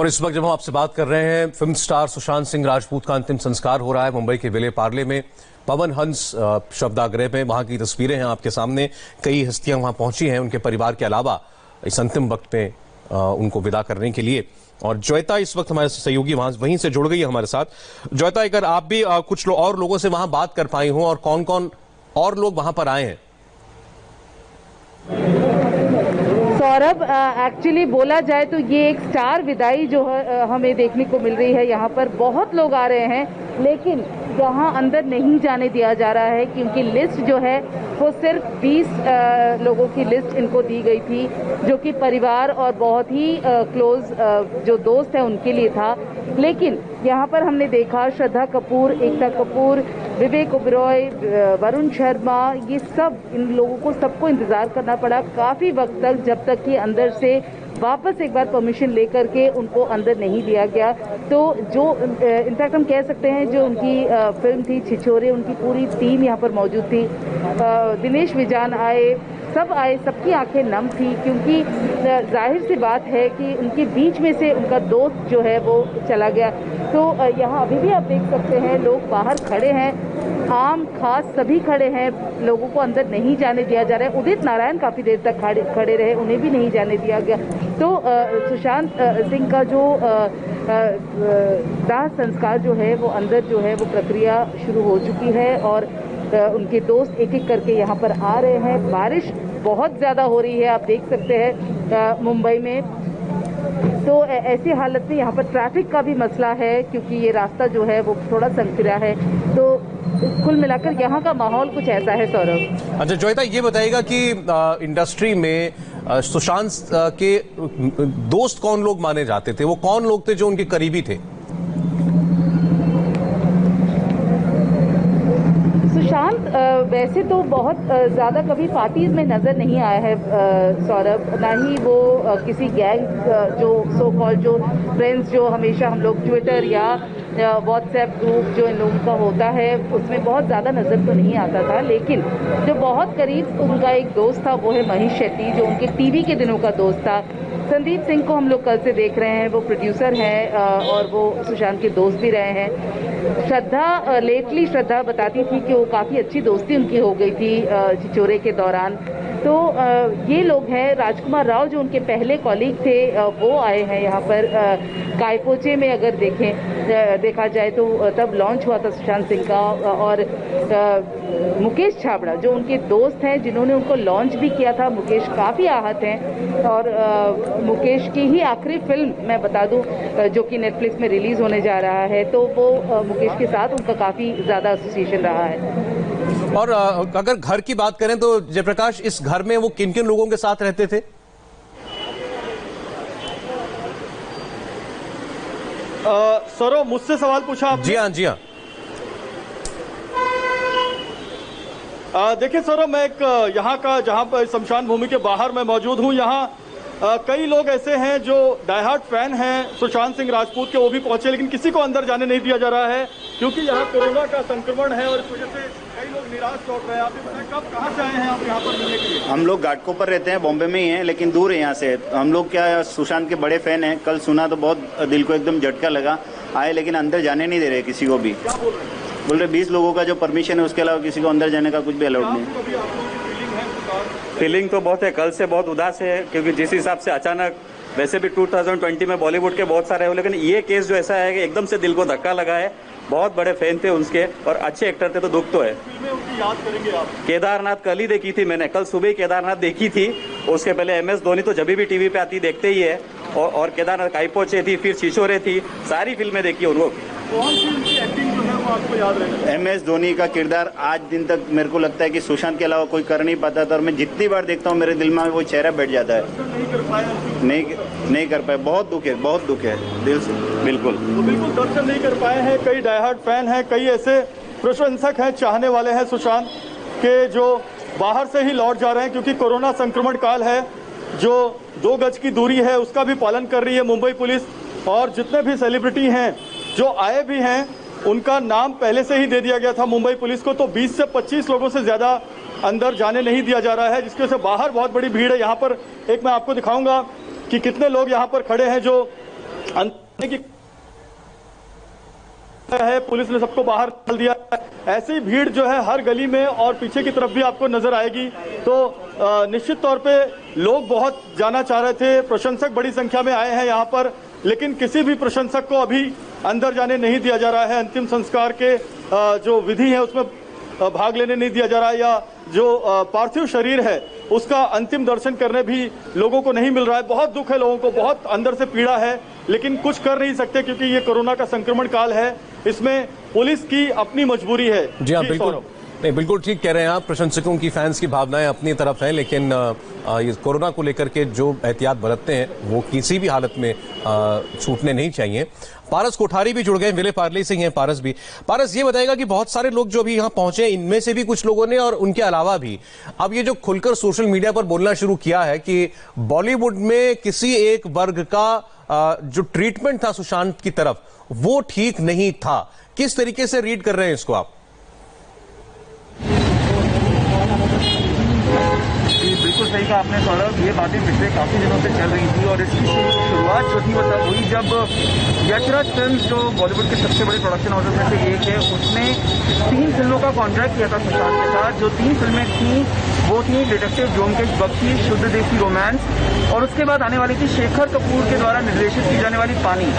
और इस वक्त जब हम आपसे बात कर रहे हैं, फिल्म स्टार सुशांत सिंह राजपूत का अंतिम संस्कार हो रहा है मुंबई के विले पार्ले में, पवन हंस शवदागृह में। वहां की तस्वीरें हैं आपके सामने। कई हस्तियां वहां पहुंची हैं उनके परिवार के अलावा इस अंतिम वक्त में उनको विदा करने के लिए। और ज्वेता इस वक्त हमारे सहयोगी वहीं से जुड़ गई है हमारे साथ। ज्वेता, अगर आप भी कुछ और लोगों से वहां बात कर पाई हो और कौन कौन और लोग वहां पर आए हैं? सौरभ, एक्चुअली बोला जाए तो ये एक स्टार विदाई जो है हमें देखने को मिल रही है। यहाँ पर बहुत लोग आ रहे हैं, लेकिन यहाँ अंदर नहीं जाने दिया जा रहा है क्योंकि लिस्ट जो है वो सिर्फ 20 लोगों की लिस्ट इनको दी गई थी, जो कि परिवार और बहुत ही क्लोज जो दोस्त हैं उनके लिए था। लेकिन यहाँ पर हमने देखा श्रद्धा कपूर, एकता कपूर, विवेक ओबेरॉय, वरुण शर्मा, ये सब इन लोगों को सबको इंतजार करना पड़ा काफ़ी वक्त तक, जब तक कि अंदर से वापस एक बार परमिशन लेकर के उनको अंदर नहीं दिया गया। तो जो इनफैक्ट हम कह सकते हैं जो उनकी फिल्म थी छिछोरे, उनकी पूरी टीम यहाँ पर मौजूद थी। दिनेश विजान आए, सब आए, सबकी आंखें नम थी क्योंकि जाहिर सी बात है कि उनके बीच में से उनका दोस्त जो है वो चला गया। तो यहाँ अभी भी आप देख सकते हैं लोग बाहर खड़े हैं, आम खास सभी खड़े हैं, लोगों को अंदर नहीं जाने दिया जा रहा है। उदित नारायण काफ़ी देर तक खड़े रहे, उन्हें भी नहीं जाने दिया गया। तो सुशांत सिंह का जो दाह संस्कार जो है वो अंदर जो है वो प्रक्रिया शुरू हो चुकी है और उनके दोस्त एक एक करके यहाँ पर आ रहे हैं। बारिश बहुत ज़्यादा हो रही है, आप देख सकते हैं मुंबई में। तो ऐसी हालत में यहाँ पर ट्रैफिक का भी मसला है क्योंकि ये रास्ता जो है वो थोड़ा संकरा है। तो कुल मिलाकर यहाँ का माहौल कुछ ऐसा है। सौरभ, अच्छा ज्वेता, ये बताइएगा कि इंडस्ट्री में सुशांत के दोस्त कौन लोग माने जाते थे? वो कौन लोग थे जो उनके करीबी थे? सुशांत वैसे तो बहुत ज़्यादा कभी पार्टीज में नज़र नहीं आया है सौरभ, ना ही वो किसी गैंग जो सो कॉल जो फ्रेंड्स जो हमेशा हम लोग ट्विटर या व्हाट्सएप ग्रुप जो इन लोगों का होता है उसमें बहुत ज़्यादा नज़र तो नहीं आता था। लेकिन जो बहुत करीब उनका एक दोस्त था वो है महेश शेट्टी, जो उनके टीवी के दिनों का दोस्त था। संदीप सिंह को हम लोग कल से देख रहे हैं, वो प्रोड्यूसर हैं और वो सुशांत के दोस्त भी रहे हैं। श्रद्धा लेटली श्रद्धा बताती थी कि वो काफ़ी अच्छी दोस्ती उनकी हो गई थी छिछोरे के दौरान। तो ये लोग हैं। राजकुमार राव जो उनके पहले कॉलीग थे वो आए हैं यहाँ पर। कायपोचे में अगर देखा जाए तो तब लॉन्च हुआ था सुशांत सिंह का। और मुकेश छाबड़ा जो उनके दोस्त हैं जिन्होंने उनको लॉन्च भी किया था, मुकेश काफ़ी आहत हैं। और मुकेश की ही आखिरी फिल्म मैं बता दूं जो कि नेटफ्लिक्स में रिलीज़ होने जा रहा है, तो वो मुकेश के साथ उनका काफ़ी ज़्यादा एसोसिएशन रहा है। और अगर घर की बात करें तो जयप्रकाश, इस घर में वो किन किन लोगों के साथ रहते थे? सौरभ, मुझसे सवाल पूछा आपने? जी हाँ, जी हाँ। देखिए सौरभ, मैं एक यहाँ का जहाँ पर शमशान भूमि के बाहर मैं मौजूद हूँ। यहाँ कई लोग ऐसे हैं जो डायहार्ड फैन हैं सुशांत सिंह राजपूत के, वो भी पहुंचे, लेकिन किसी को अंदर जाने नहीं दिया जा रहा है क्योंकि यहाँ कोरोना का संक्रमण है और इस वजह से कई लोग निराश लौट रहे हैं। आप बताएं, कब कहाँ से आए हैं आप यहाँ पर मिलने के लिए? हम लोग घाटकोपर पर रहते हैं, बॉम्बे में ही हैं, लेकिन दूर है यहाँ से। हम लोग क्या सुशांत के बड़े फैन हैं। कल सुना तो बहुत दिल को एकदम झटका लगा। आए लेकिन अंदर जाने नहीं दे रहे किसी को भी। क्या बोल रहे 20 लोगों का जो परमिशन है उसके अलावा किसी को अंदर जाने का कुछ भी अलाउड नहीं। फीलिंग तो बहुत है, कल से बहुत उदास है क्योंकि जिस हिसाब से अचानक, वैसे भी 2020 में बॉलीवुड के बहुत सारे हो, लेकिन ये केस जो ऐसा है कि एकदम से दिल को धक्का लगा है। बहुत बड़े फैन थे उसके और अच्छे एक्टर थे, तो दुख तो है। याद करेंगे आप? केदारनाथ कल ही देखी थी मैंने, कल सुबह केदारनाथ देखी थी। उसके पहले MS धोनी तो जब भी टीवी पे आती देखते ही है। और केदारनाथ कायपोचे थी, फिर छिछोरे थी, सारी फिल्में देखी उनको। कौन सी उनकी एक्टिंग जो है वो आपको याद रहेगा? MS धोनी का किरदार आज दिन तक मेरे को लगता है कि सुशांत के अलावा कोई कर नहीं पाता था और मैं जितनी बार देखता हूँ मेरे दिल में वो चेहरा बैठ जाता है। नहीं कर पाए। बहुत दुख है दिल से। बिल्कुल दर्शन नहीं कर पाए हैं। कई डायहार्ड फैन हैं, कई ऐसे प्रशंसक हैं, चाहने वाले हैं सुशांत के, जो बाहर से ही लौट जा रहे हैं क्योंकि कोरोना संक्रमण काल है। जो 2 गज की दूरी है उसका भी पालन कर रही है मुंबई पुलिस। और जितने भी सेलिब्रिटी हैं जो आए भी हैं उनका नाम पहले से ही दे दिया गया था मुंबई पुलिस को। तो 20 से 25 लोगों से ज़्यादा अंदर जाने नहीं दिया जा रहा है, जिसकी वजह से बाहर बहुत बड़ी भीड़ है। यहाँ पर एक मैं आपको दिखाऊंगा कि कितने लोग यहाँ पर खड़े हैं जो अंत की है, पुलिस ने सबको बाहर निकाल दिया। ऐसी भीड़ जो है हर गली में और पीछे की तरफ भी आपको नजर आएगी। तो निश्चित तौर पे लोग बहुत जाना चाह रहे थे, प्रशंसक बड़ी संख्या में आए हैं यहाँ पर, लेकिन किसी भी प्रशंसक को अभी अंदर जाने नहीं दिया जा रहा है। अंतिम संस्कार के जो विधि है उसमें भाग लेने नहीं दिया जा रहा है, या जो पार्थिव शरीर है उसका अंतिम दर्शन करने भी लोगों को नहीं मिल रहा है। बहुत दुख है लोगों को, बहुत अंदर से पीड़ा है, लेकिन कुछ कर नहीं सकते क्योंकि ये कोरोना का संक्रमण काल है। इसमें पुलिस की अपनी मजबूरी है। जी हाँ, बिल्कुल नहीं, बिल्कुल ठीक कह रहे हैं आप। प्रशंसकों की, फैंस की भावनाएं अपनी तरफ हैं, लेकिन ये कोरोना को लेकर के जो एहतियात बरतते हैं वो किसी भी हालत में छूटने नहीं चाहिए। पारस कोठारी भी जुड़ गए, विले पार्ले से ही हैं पारस भी। पारस, ये बताएगा कि बहुत सारे लोग जो अभी यहाँ पहुंचे, इनमें से भी कुछ लोगों ने और उनके अलावा भी अब ये जो खुलकर सोशल मीडिया पर बोलना शुरू किया है कि बॉलीवुड में किसी एक वर्ग का जो ट्रीटमेंट था सुशांत की तरफ वो ठीक नहीं था, किस तरीके से रीड कर रहे हैं इसको आप? बिल्कुल सही कहा आपने सौरभ, ये बातें पिछले काफी दिनों से चल रही थी और इसकी शुरुआत जो थी मतलब हुई जब यशराज फिल्म्स, जो बॉलीवुड के सबसे बड़े प्रोडक्शन हाउसेस में से एक है, उसने 3 फिल्मों का कॉन्ट्रैक्ट किया था सुशांत के साथ। जो 3 फिल्में थी वो थी डिटेक्टिव ब्योमकेश बख्शी, शुद्ध देसी रोमांस, और उसके बाद आने वाली थी शेखर कपूर के द्वारा निर्देशित की जाने वाली पानी।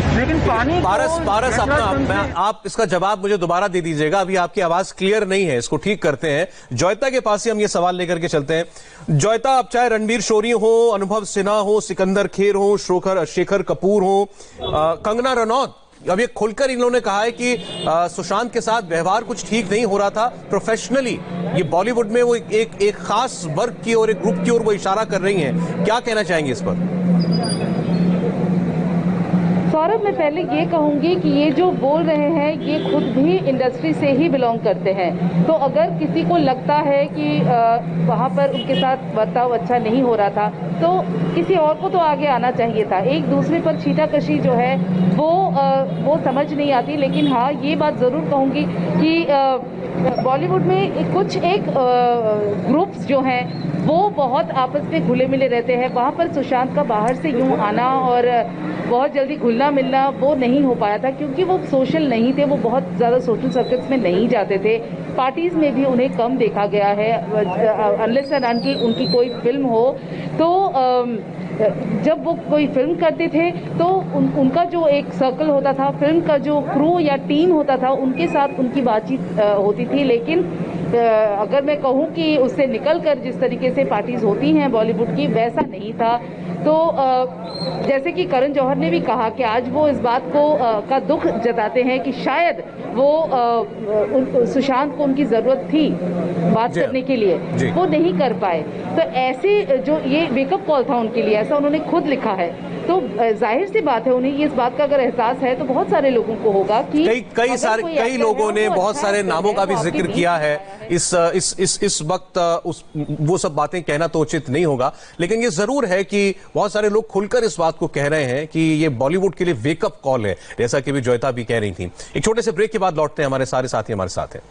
लेकिन पानी पारस अपना आप इसका जवाब मुझे दोबारा दे दीजिएगा, अभी आपकी आवाज क्लियर नहीं है, इसको ठीक करते हैं। जॉयता के पास ही हम ये सवाल लेकर के चलते हैं। जॉयता, अब चाहे रणवीर शोरी हो, अनुभव सिन्हा हो, सिकंदर खेर हो, शेखर कपूर हो, कंगना रनौत, अब ये खुलकर इन्होंने कहा है कि सुशांत के साथ व्यवहार कुछ ठीक नहीं हो रहा था प्रोफेशनली। ये बॉलीवुड में वो एक खास वर्ग की और एक ग्रुप की ओर वो इशारा कर रही हैं, क्या कहना चाहेंगे इस पर? सौरभ, मैं पहले ये कहूंगी कि ये जो बोल रहे हैं ये खुद भी इंडस्ट्री से ही बिलोंग करते हैं। तो अगर किसी को लगता है कि वहाँ पर उनके साथ बर्ताव अच्छा नहीं हो रहा था तो किसी और को तो आगे आना चाहिए था। एक दूसरे पर छींटाकशी जो है वो समझ नहीं आती। लेकिन हाँ, ये बात ज़रूर कहूँगी कि बॉलीवुड में कुछ एक ग्रुप्स जो हैं वो बहुत आपस में घुले मिले रहते हैं। वहाँ पर सुशांत का बाहर से यूँ आना और बहुत जल्दी घुलना मिलना वो नहीं हो पाया था क्योंकि वो सोशल नहीं थे, वो बहुत ज़्यादा सोशल सर्कल्स में नहीं जाते थे। पार्टीज़ में भी उन्हें कम देखा गया है, अनलेस एंड अनटिल उनकी कोई फिल्म हो। तो जब वो कोई फिल्म करते थे तो उनका जो एक सर्कल होता था, फिल्म का जो क्रू या टीम होता था, उनके साथ उनकी बातचीत होती थी। लेकिन अगर मैं कहूँ कि उससे निकलकर जिस तरीके से पार्टीज होती हैं बॉलीवुड की, वैसा नहीं था। तो जैसे कि करण जौहर ने भी कहा कि आज वो इस बात को का दुख जताते हैं कि शायद वो सुशांत को उनकी ज़रूरत थी बात करने के लिए, वो नहीं कर पाए। तो ऐसे जो ये वेकअप कॉल था उनके लिए, ऐसा उन्होंने खुद लिखा है। तो जाहिर सी बात है उन्हें इस बात का अगर एहसास है तो बहुत सारे लोगों को होगा कि कई लोगों ने बहुत सारे नामों का भी जिक्र किया है। इस वक्त वो सब बातें कहना तो उचित नहीं होगा, लेकिन ये जरूर है कि बहुत सारे लोग खुलकर इस बात को कह रहे हैं कि ये बॉलीवुड के लिए वेकअप कॉल है, जैसा कि भी जॉयता भी कह रही थी। एक छोटे से ब्रेक के बाद लौटते हैं, हमारे सारे साथी हमारे साथ हैं।